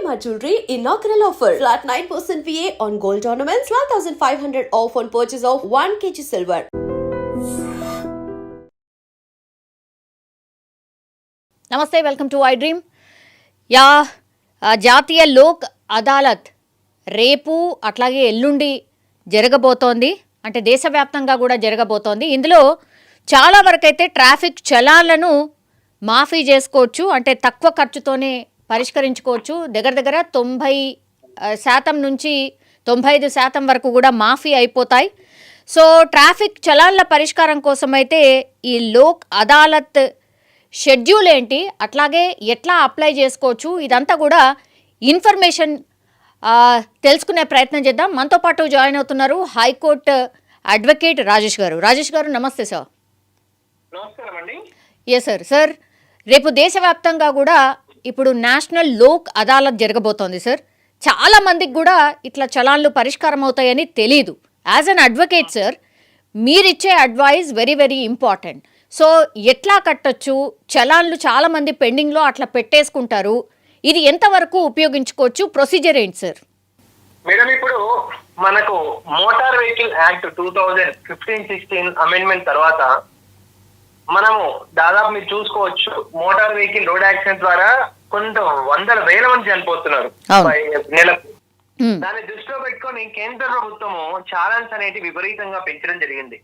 Shalimar Jewelry inaugural offer. Flat 9% VA on gold ornaments, 12,500 off on purchase of 1 kg silver. నమస్తే, welcome to I dream. జాతీయ లోక్ అదాలత్ రేపు అట్లాగే ఎల్లుండి జరగబోతోంది. అంటే దేశవ్యాప్తంగా కూడా జరగబోతోంది. ఇందులో చాలా వరకైతే ట్రాఫిక్ చలాన్లను మాఫీ చేసుకోవచ్చు, అంటే తక్కువ ఖర్చుతోనే పరిష్కరించుకోవచ్చు. దగ్గర 90% నుంచి 95% వరకు కూడా మాఫీ అయిపోతాయి. సో ట్రాఫిక్ చలాన్ల పరిష్కారం కోసమైతే ఈ లోక్ అదాలత్ షెడ్యూల్ ఏంటి, అట్లాగే ఎట్లా అప్లై చేసుకోవచ్చు, ఇదంతా కూడా ఇన్ఫర్మేషన్ తెలుసుకునే ప్రయత్నం చేద్దాం. మనతో పాటు జాయిన్ అవుతున్నారు హైకోర్టు అడ్వకేట్ రాజేష్ గారు. రాజేష్ గారు నమస్తే సార్. నమస్కారం అండి. Yes sir. సార్, రేపు దేశవ్యాప్తంగా కూడా ఇప్పుడు నేషనల్ లోక్ అదాలత్ జరగబోతోంది సార్. చాలా మందికి కూడా ఇట్లా చలాన్లు పరిష్కారం అవుతాయని తెలీదు. యాజ్ అన్ అడ్వకేట్ సార్, మీరిచ్చే advice very very important. So ఎట్లా కట్టొచ్చు, చలాన్లు చాలా మంది పెండింగ్లో అట్లా పెట్టేసుకుంటారు, ఇది ఎంతవరకు ఉపయోగించుకోవచ్చు, ప్రొసీజర్ ఏంటి సార్? మేడం, ఇప్పుడు మనకు మోటార్ వెహికల్ యాక్ట్ 2015-16 అమెండ్మెంట్ తర్వాత మనము దాదాపు మీరు చూసుకోవచ్చు, మోటార్ వెహికల్ రోడ్ యాక్సిడెంట్ ద్వారా కొంత వందల వేల మంది చనిపోతున్నారు నెలకు. దాన్ని దృష్టిలో పెట్టుకొని కేంద్ర ప్రభుత్వము చాలన్స్ అనేది విపరీతంగా పెంచడం జరిగింది.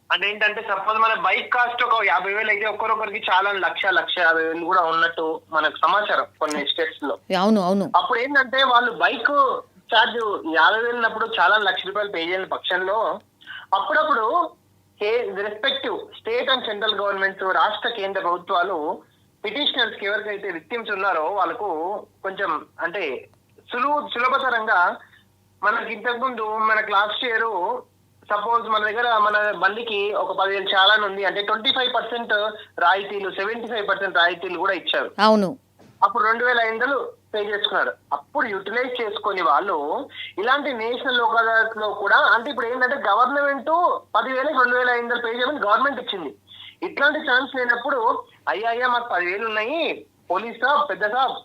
అంటే ఏంటంటే, సపోజ్ మన బైక్ కాస్ట్ ఒక 50,000 అయితే ఒక్కొక్కరికి చాలా 1,50,000 కూడా ఉన్నట్టు మనకు సమాచారం కొన్ని స్టేట్స్ లో. అప్పుడు ఏంటంటే వాళ్ళు బైక్ ఛార్జ్ 50,000 చాలా ₹1,00,000 పే చేయని పక్షంలో అప్పుడప్పుడు respective state and central governments, రాష్ట్ర కేంద్ర ప్రభుత్వాలు పిటిషనర్స్ కి ఎవరికైతే విక్టిమ్స్ ఉన్నారో వాళ్ళకు కొంచెం అంటే సులభతరంగా, మనకి ఇంతకుముందు మనకు లాస్ట్ ఇయర్ సపోజ్ మన దగ్గర మన బండికి ఒక 10,000 చాలాన్ ఉంది అంటే 25% రాయితీలు, 75% రాయితీలు కూడా ఇచ్చారు. అవును. అప్పుడు 2,500 పే చేసుకున్నారు. అప్పుడు యూటిలైజ్ చేసుకుని వాళ్ళు ఇలాంటి నేషనల్ లోక్ అదాలత్ లో కూడా, అంటే ఇప్పుడు ఏంటంటే గవర్నమెంట్ 10,000 2,500 పే చేయమని గవర్నమెంట్ ఇచ్చింది. ఇట్లాంటి ఛాన్స్ లేనప్పుడు అయ్యా మాకు 10,000 ఉన్నాయి, పోలీస్ సాబ్, పెద్ద సాబ్,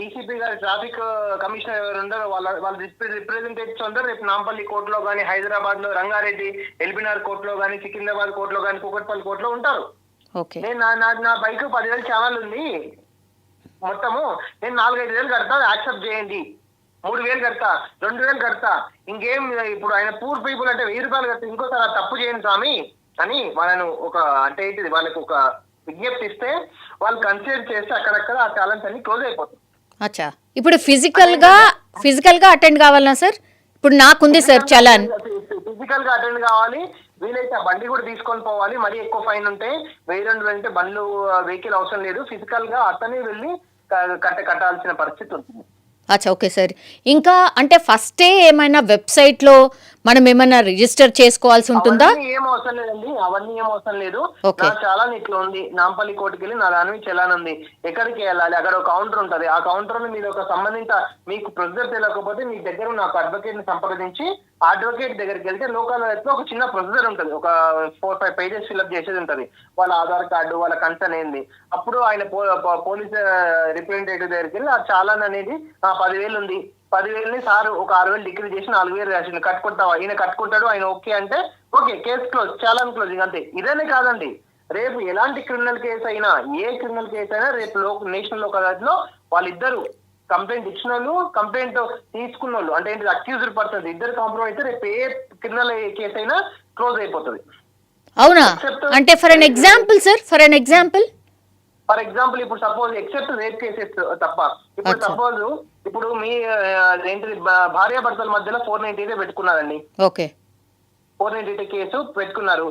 డీసీపీ గారి ట్రాఫిక్ కమిషనర్ ఎవరు ఉండరు, వాళ్ళ రిప్రజెంటేటివ్స్ ఉంటారు. రేపు నాంపల్లి కోర్టులో కానీ, హైదరాబాద్ లో రంగారెడ్డి ఎల్బినార్ కోర్టులో కానీ, సికింద్రాబాద్ కోర్టులో కానీ, కూకట్పల్లి కోర్టులో ఉంటారు. నేను నా బైక్ 10,000 ఛానల్ ఉంది, మొత్తము నేను 4-5,000 కడతా, యాక్సెప్ట్ చేయండి, 3,000 కడతా, 2,000 కడతా, ఇంకేం ఇప్పుడు ఆయన పూర్ పీపుల్ అంటే 1,000 రూపాయలు కడతా, ఇంకోసారి తప్పు చేయండి స్వామి అని వాళ్ళను ఒక అంటే ఏంటిది వాళ్ళకి ఒక విజ్ఞప్తి ఇస్తే వాళ్ళు కన్సిడర్ చేస్తే అక్కడక్కడ ఆ ఛాలెంజ్ అన్ని క్లోజ్ అయిపోతుంది. అచ్చా, ఇప్పుడు ఫిజికల్ గా అటెండ్ కావాలనా సార్? ఇప్పుడు నాకుంది సార్ చలాన్, ఫిజికల్ గా అటెండ్ కావాలి, వీలైతే ఆ బండి కూడా తీసుకొని పోవాలి. మరీ ఎక్కువ ఫైన్ ఉంటే 1,200 అంటే బండ్లు వెహికల్ అవసరం లేదు, ఫిజికల్ గా అతనే వెళ్ళి కట్టాల్సిన పరిస్థితి ఉంటుంది. అచ్చా, ఓకే సార్. ఇంకా అంటే ఫస్టే ఏమైనా వెబ్సైట్ లో మనం ఏమైనా రిజిస్టర్ చేసుకోవాల్సి ఉంటుందా? ఏం అవసరం లేదండి, అవన్నీ ఏం అవసరం లేదు. నా చలాన్ ఇట్లా ఉంది, నాంపల్లి కోర్టుకి వెళ్ళి నా దాని చలాన్ ఉంది, ఎక్కడికి వెళ్ళాలి, అక్కడ ఒక కౌంటర్ ఉంటది, ఆ కౌంటర్ లో మీరు ఒక సంబంధిత మీకు ప్రొసీజర్ తెలియకపోతే మీ దగ్గర నాకు అడ్వకేట్ ని సంప్రదించి అడ్వకేట్ దగ్గరికి వెళ్తే లోకల్ లో ఒక చిన్న ప్రొసీజర్ ఉంటుంది, ఒక 4-5 పేజెస్ ఫిల్అప్ చేసేది ఉంటది. వాళ్ళ ఆధార్ కార్డు, వాళ్ళ కన్సర్న్ ఏంది, అప్పుడు ఆయన పోలీస్ రిప్రజెంటేటివ్ దగ్గరికి వెళ్ళి ఆ చలాన్ అనేది 10,000 ఉంది, 10,000 సార్ ఒక 6,000 డిగ్రీ చేసి 4,000 రాసింది, కట్టుకుంటావా, ఈయన కట్టుకుంటాడు, ఆయన ఓకే అంటే okay, case close, challan closing, అంతే. ఇదేనే కాదండి, రేపు ఎలాంటి క్రిమినల్ కేసు అయినా, ఏ క్రిమినల్ కేసు అయినా రేపు నేషనల్ లోక్ అదాలత్ లో వాళ్ళిద్దరు కంప్లైంట్ ఇచ్చిన వాళ్ళు, కంప్లైంట్ తీసుకున్న వాళ్ళు, అంటే ఏంటి అక్యూజ్డ్ పర్సన్స్ ఇద్దరు కాంప్రమైజ్ అయితే రేపు ఏ క్రిమినల్ కేసు అయినా క్లోజ్ అయిపోతుంది. అవునా? అంటే for an example sir, for example ఇప్పుడు సపోజ్ ఎక్సెప్ట్ రేప్ కేసెస్ తప్ప, ఇప్పుడు సపోజ్ ఇప్పుడు మీ ఏంటిది భార్యాభర్తల మధ్యలో 498 పెట్టుకున్నారండి. ఓకే, 498 కేసు పెట్టుకున్నారు,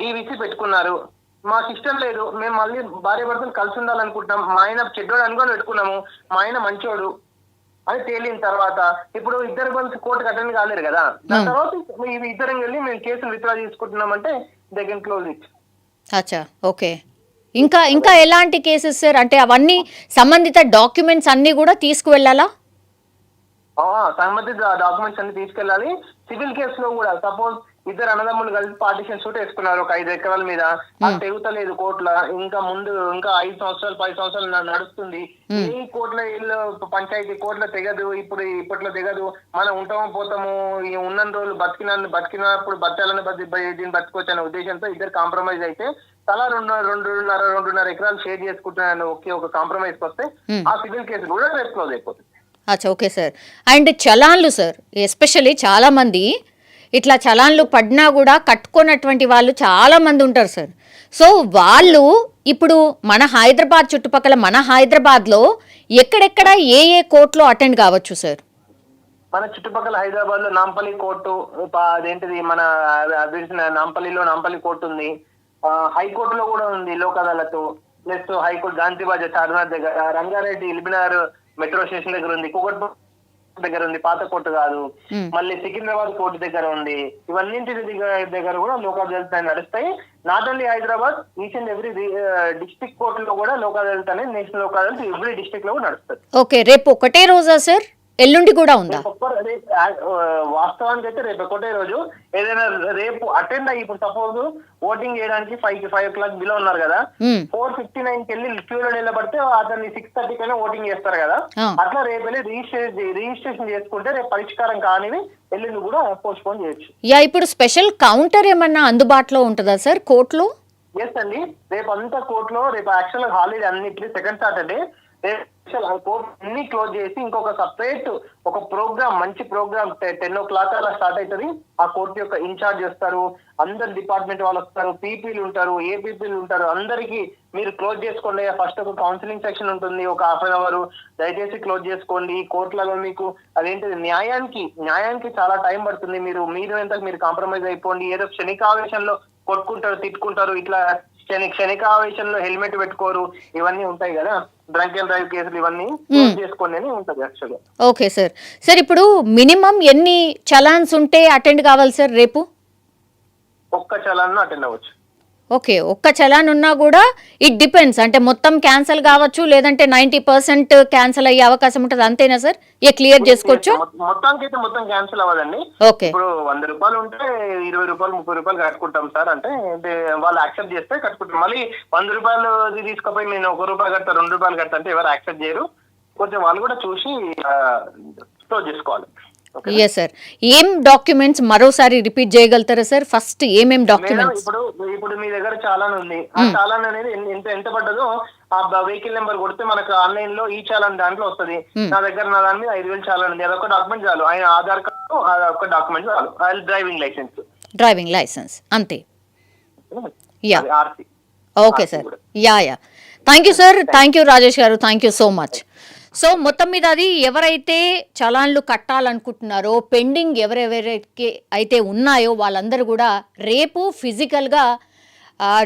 డివిసి పెట్టుకున్నారు, మాకు ఇష్టం లేదు, మేము మళ్ళీ భార్యాభర్తలు కలిసి ఉండాలనుకుంటున్నాం, మా ఆయన చెడ్డోడు అనుకొని పెట్టుకున్నాము, మా ఆయన మంచోడు అని తేలిన తర్వాత ఇప్పుడు ఇద్దరు కలిసి కోర్టుకు అటెండ్ కాలేరు కదా, దాని తర్వాత ఇద్దరం వెళ్ళి మేము కేసులు విత్డ్రా చేసుకుంటున్నామంటే దే కెన్ క్లోజ్ ఇట్. అచ్చా, ఓకే. ఇంకా ఎలాంటి కేసెస్ సార్? అంటే అవన్నీ సంబంధిత డాక్యుమెంట్స్ అన్ని కూడా తీసుకువెళ్ళాలా? సంబంధిత డాక్యుమెంట్స్ అన్ని తీసుకెళ్ళాలి. సివిల్ కేసులో కూడా సపోజ్ ఇద్దరు అన్నదమ్ములు కలిసి పార్టీషన్ సూట్ వేసుకున్నారు ఒక 5 ఎకరాల మీద. అది తెగుతలేదు కోట్ల, ఇంకా ముందు ఇంకా 5 సంవత్సరాలు 10 సంవత్సరాలు నడుస్తుంది. ఈ కోట్ల ఇల్లు పంచాయతీ కోట్ల తెగదు, ఇప్పట్లో తెగదు. మనం ఉంటామో పోతాము, ఉన్న రోజులు బతికినప్పుడు బతకాలని దీన్ని బతుకోవచ్చు అనే ఉద్దేశంతో ఇద్దరు కాంప్రమైజ్ అయితే తలా 2.5 ఎకరాలు షేర్ చేసుకుంటున్నాను. ఒక కాంప్రమైజ్ వస్తే ఆ సివిల్ కేసు కూడా రేపు క్లోజ్ అయిపోతుంది. అచ్చా, ఓకే సార్. అండ్ చలాన్లు సార్, ఎస్పెషల్లీ చాలామంది ఇట్లా చలాన్లు పడినా కూడా కట్టుకున్నటువంటి వాళ్ళు చాలామంది ఉంటారు సార్. సో వాళ్ళు ఇప్పుడు మన హైదరాబాద్ చుట్టుపక్కల మన హైదరాబాద్లో ఎక్కడెక్కడ ఏ కోర్టులో అటెండ్ కావచ్చు సార్? మన చుట్టుపక్కల హైదరాబాద్ లో నాంపల్లి కోర్టు, అదేంటిది మన నాంపల్లి కోర్టు ఉంది. హైకోర్టులో కూడా ఉంది లోక్ అదాలత్. ప్లస్ హైకోర్టు గాంధీ బజార్ చార్మినార్ దగ్గర, రంగారెడ్డి ఇల్బినార్ మెట్రో స్టేషన్ దగ్గర ఉంది, కుకట్ దగ్గర ఉంది, పాత కోర్టు కాదు. మళ్ళీ సికింద్రాబాద్ కోర్టు దగ్గర ఉంది. ఇవన్నింటి దగ్గర కూడా లోక్ అదాలత్ నడుస్తాయి. Not only Hyderabad, each and every district కోర్టులో కూడా లోక్ అదాలత్ అనేది national Lok Adalat every district లో కూడా నడుస్తుంది. ఓకే, రేపు ఒకటే రోజా సార్? ఎల్లుండి కూడా ఉందా? వాస్తవానికి అయితే రేపు ఒకటే రోజు. ఏదైనా రేపు అటెండ్ అయ్యి, ఇప్పుడు సపోజ్ ఓటింగ్ చేయడానికి 5 o'clock బిలో ఉన్నారు కదా, 4:59 వెళ్ళి క్యూలో నిలబడితే అతన్ని 6:30 కైనా ఓటింగ్ చేస్తారు కదా, అట్లా రేపు వెళ్ళి రిజిస్ట్రేషన్ చేసుకుంటే రేపు పరిష్కారం కానివి ఎల్లుండి కూడా పోస్ట్ పోన్ చేయొచ్చు. ఇప్పుడు స్పెషల్ కౌంటర్ ఏమన్నా అందుబాటులో ఉంటుందా సార్ కోర్టులో? ఎస్ అండి, రేపు అంతా కోర్టులో రేపు యాక్చువల్ హాలిడే అన్నిటి సెకండ్ సాటర్డే. కోర్టు అన్ని క్లోజ్ చేసి ఇంకొక సపరేట్ ఒక ప్రోగ్రామ్, మంచి ప్రోగ్రామ్ 10 o'clock అలా స్టార్ట్ అవుతుంది. ఆ కోర్టు యొక్క ఇన్ఛార్జ్ వస్తారు, అందరు డిపార్ట్మెంట్ వాళ్ళు వస్తారు, పీపీలు ఉంటారు, ఏపీపీలు ఉంటారు. అందరికి మీరు క్లోజ్ చేసుకోండి. ఫస్ట్ ఒక కౌన్సిలింగ్ సెక్షన్ ఉంటుంది, ఒక 1/2 hour. దయచేసి క్లోజ్ చేసుకోండి. కోర్టులలో మీకు అదేంటిది న్యాయానికి చాలా టైం పడుతుంది. మీరు ఎంత మీరు కాంప్రమైజ్ అయిపోండి. ఏదో క్షణికావేశంలో కొట్టుకుంటారు, తిట్టుకుంటారు, ఇట్లా క్షణికావేశంలో హెల్మెట్ పెట్టుకోరు, ఇవన్నీ ఉంటాయి కదా, డ్రంక్ అండ్ డ్రైవ్ కేసులు, ఇవన్నీ చేసుకోండి అని ఉంటుంది యాక్చువల్గా. Okay sir. సార్ ఇప్పుడు మినిమం ఎన్ని చలాన్స్ ఉంటే అటెండ్ కావాలి సార్ రేపు? ఒక్క చలాన్ అటెండ్ అవ్వచ్చు. ఓకే, ఒక్క చలాన్ ఉన్నా కూడా ఇట్ డిపెండ్స్, అంటే మొత్తం క్యాన్సిల్ కావచ్చు, లేదంటే 90% క్యాన్సిల్ అయ్యే అవకాశం ఉంటుంది, అంతేనా సార్? క్లియర్ చేసుకోవచ్చు. మొత్తానికి అయితే మొత్తం క్యాన్సిల్ అవ్వదండి. ఓకే, ఇప్పుడు 100 రూపాయలు ఉంటే 20 రూపాయలు 30 రూపాయలు కట్టుకుంటాం సార్ అంటే వాళ్ళు యాక్సెప్ట్ చేస్తే కట్టుకుంటాం. మళ్ళీ 100 రూపాయలు తీసుకుపోయి నేను 1 రూపాయి కడతా 2 రూపాయలు కడతా అంటే ఎవరు యాక్సెప్ట్ చేయరు. కొంచెం వాళ్ళు కూడా చూసి క్లోజ్ చేసుకోవాలి. Yes sir. ఏం డాక్యుమెంట్స్ మరోసారి రిపీట్ చేయగలుగుతారా సార్? ఫస్ట్ ఏమేం డాక్యుమెంట్స్? ఇప్పుడు మీ దగ్గర చాలాన్ ఉంది. ఆ చాలాన్ అనేది ఎంత పడ్డదో ఆ వెహికల్ నెంబర్ కొడితే మనకు ఆన్లైన్ లో ఈ చాలాన్ దాంట్లో వస్తుంది. నా దాని మీద 5,000 చాలాన్ ఉంది. అదొక డాక్యుమెంట్ చాలు. ఆయన ఆధార్ కార్డు అదొక డాక్యుమెంట్ చాలు. డ్రైవింగ్ లైసెన్స్ అంతే. Okay sir. Yeah thank you sir. Thank you Rajesh గారు. Thank you so much. So మొత్తం మీద అది ఎవరైతే చలాన్లు కట్టాలనుకుంటున్నారో, పెండింగ్ ఎవరెవరికి అయితే ఉన్నాయో వాళ్ళందరూ కూడా రేపు ఫిజికల్గా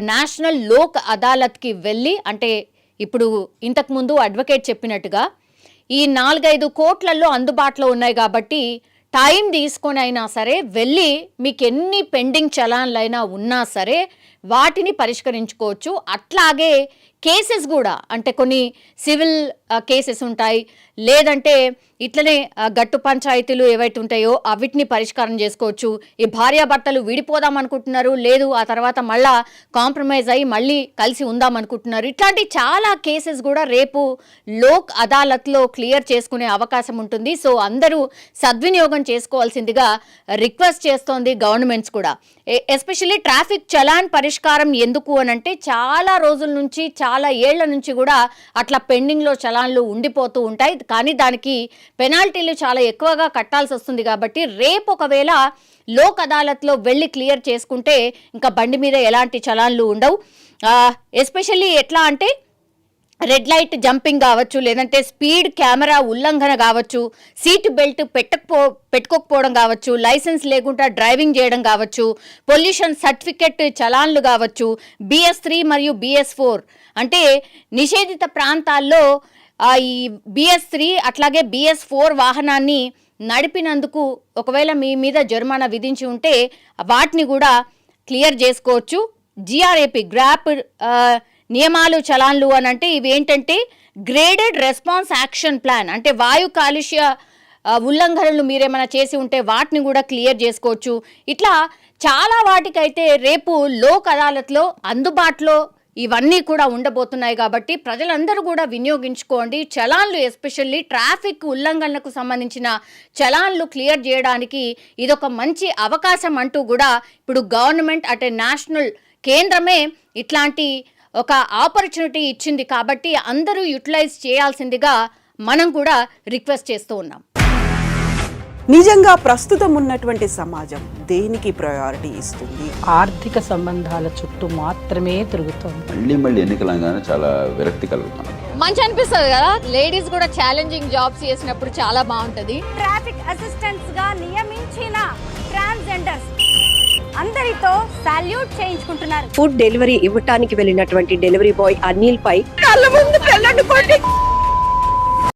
నేషనల్ లోక్ అదాలత్కి వెళ్ళి, అంటే ఇప్పుడు ఇంతకుముందు అడ్వకేట్ చెప్పినట్టుగా ఈ 4-5 కోట్లలో అందుబాటులో ఉన్నాయి కాబట్టి టైం తీసుకొని అయినా సరే వెళ్ళి మీకు ఎన్ని పెండింగ్ చలాన్లైనా ఉన్నా సరే వాటిని పరిష్కరించుకోవచ్చు. అట్లాగే కేసెస్ కూడా, అంటే కొన్ని సివిల్ కేసెస్ ఉంటాయి, లేదంటే ఇట్లనే గట్టు పంచాయతీలు ఏవైతే ఉంటాయో అవిటిని పరిష్కారం చేసుకోవచ్చు. ఈ భార్యాభర్తలు విడిపోదాం అనుకుంటున్నారు, లేదు ఆ తర్వాత మళ్ళా కాంప్రమైజ్ అయ్యి మళ్ళీ కలిసి ఉందాం అనుకుంటున్నారు, ఇట్లాంటి చాలా కేసెస్ కూడా రేపు లోక్ అదాలత్లో క్లియర్ చేసుకునే అవకాశం ఉంటుంది. సో అందరూ సద్వినియోగం చేసుకోవాల్సిందిగా రిక్వెస్ట్ చేస్తోంది గవర్నమెంట్స్ కూడా. ఎస్పెషల్లీ ట్రాఫిక్ చలాన్ పరిష్కారం ఎందుకు అనంటే చాలా రోజుల నుంచి, చాలా ఏళ్ల నుంచి కూడా అట్లా పెండింగ్లో చలాన్లు ఉండిపోతూ ఉంటాయి. కానీ దానికి పెనాల్టీలు చాలా ఎక్కువగా కట్టాల్సి వస్తుంది. కాబట్టి రేపు ఒకవేళ లోక్ అదాలత్లో వెళ్ళి క్లియర్ చేసుకుంటే ఇంకా బండి మీద ఎలాంటి చలాన్లు ఉండవు. ఎస్పెషల్లీ ఎట్లా అంటే రెడ్ లైట్ జంపింగ్ కావచ్చు, లేదంటే స్పీడ్ కెమెరా ఉల్లంఘన కావచ్చు, సీట్ బెల్ట్ పెట్టుకోకపోవడం కావచ్చు, లైసెన్స్ లేకుండా డ్రైవింగ్ చేయడం కావచ్చు, పొల్యూషన్ సర్టిఫికెట్ చలాన్లు కావచ్చు, BS3 మరియు BS4 అంటే నిషేధిత ప్రాంతాల్లో ఈ BS3 అట్లాగే BS4 వాహనాన్ని నడిపినందుకు ఒకవేళ మీ మీద జరిమానా విధించి ఉంటే వాటిని కూడా క్లియర్ చేసుకోవచ్చు. GRAP గ్రాప్ నియమాలు చలాన్లు అని అంటే ఇవి ఏంటంటే గ్రేడెడ్ రెస్పాన్స్ యాక్షన్ ప్లాన్, అంటే వాయు కాలుష్య ఉల్లంఘనలు మీరేమైనా చేసి ఉంటే వాటిని కూడా క్లియర్ చేసుకోవచ్చు. ఇట్లా చాలా వాటికైతే రేపు లోక్ అదాలత్లో అందుబాటులో ఇవన్నీ కూడా ఉండబోతున్నాయి. కాబట్టి ప్రజలందరూ కూడా వినియోగించుకోండి. చలాన్లు ఎస్పెషల్లీ ట్రాఫిక్ ఉల్లంఘనలకు సంబంధించిన చలాన్లు క్లియర్ చేయడానికి ఇదొక మంచి అవకాశం అంటూ కూడా ఇప్పుడు గవర్నమెంట్ అంటే నేషనల్ కేంద్రమే ఇట్లాంటి ఒక ఆపర్చునిటీ ఇచ్చింది. కాబట్టి అందరూ యూటిలైజ్ చేయాల్సిందిగా మనం కూడా రిక్వెస్ట్ చేస్తూ ఉన్నాం. నిజంగా ప్రస్తుతం ఉన్నటువంటి సమాజం దేనికి ప్రయారిటీ ఇస్తుంది? ఆర్థిక సంబంధాల చుట్టూ మాత్రమే తిరుగుతోంది. మళ్ళీ ఎన్నికలంగానే చాలా విరక్తి కలుగుతాం. మంచి అనిపిస్తుంది కదా, లేడీస్ కూడా ఛాలెంజింగ్ జాబ్స్ చేసినప్పుడు చాలా బాగుంటది. ట్రాఫిక్ అసిస్టెంట్స్ గా నియమించిన ట్రాన్స్జెండర్స్ అందరితో సాల్యూట్ చేయించుకుంటున్నారు. ఫుడ్ డెలివరీ ఇవ్వటానికి వెళ్ళినటువంటి డెలివరీ బాయ్ అనిల్ పై కళ్ళ ముందు పెళ్ళండి